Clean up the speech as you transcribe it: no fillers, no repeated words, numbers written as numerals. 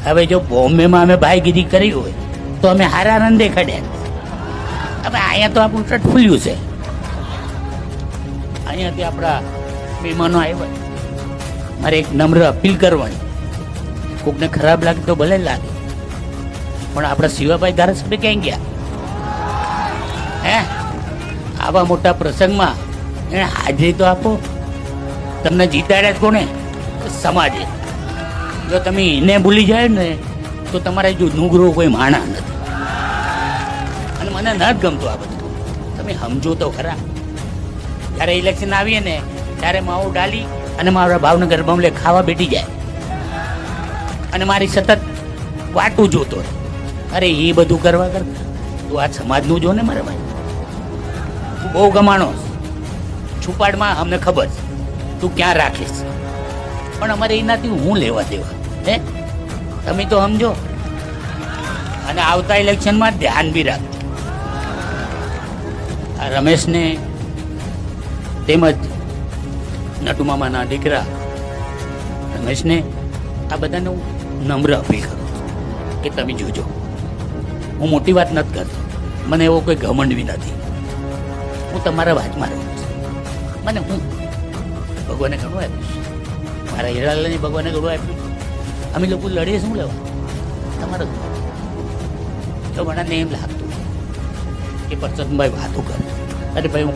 હવે જો બોમ્બેમાં અમે ભાઈગીરી કરી હોય તો અમે હારા રન દેખાડ્યા. હવે અહીંયા તો આપણું ટટ ખુલ્યું છે. અહીંયાથી આપણા મહેમાનો આવ્યા, મારે એક નમ્ર અપીલ કરવાની. કોકને ખરાબ લાગે તો ભલે લાગે, પણ આપણા શિવાભાઈ ધારાસભ્ય ક્યાં ગયા? હે, આવા મોટા પ્રસંગમાં એને હાજરી તો આપો. તમને જીતાડ્યા જ કોને? સમાજે. જો તમે એને ભૂલી જાય ને તો તમારે જો નુગરો કોઈ માણા નથી. અને મને ન જ ગમતું આ બધું. તમે સમજો તો ખરા. જ્યારે ઇલેક્શન આવીએ ને ત્યારે માવો ડાલી અને મારા ભાવનગર બમલે ખાવા બેઠી જાય અને મારી સતત વાટું જોતો રહે. અરે એ બધું કરવા કરતા તું આ સમાજનું જો ને મારા ભાઈ. તું બહુ ગમાણો છુપાડમાં અમને ખબર છે તું ક્યાં રાખીશ, પણ અમારે એનાથી હું લેવા દેવા? હે, તમે તો સમજો. અને આવતા ઇલેક્શનમાં ધ્યાન બી રાખજો. આ રમેશને તેમજ નટુમામાના દીકરા રમેશને આ બધાને હું નમ્ર અપીલ કરું છું કે તમે જોજો. હું મોટી વાત નથી કરતો, મને એવો કોઈ ઘમંડ બી નથી. હું તમારા વાતમાં રહું છું. મને હું ભગવાને ઘણું આપ્યું છે. મારા હીરાલાલને ભગવાને ઘણું આપ્યું. અમે લોકો લડીએ શું લેવા? તમારે તો મને એમ લાગતું કે પરસોત્તમભાઈ વાતો કરે. અરે ભાઈ હું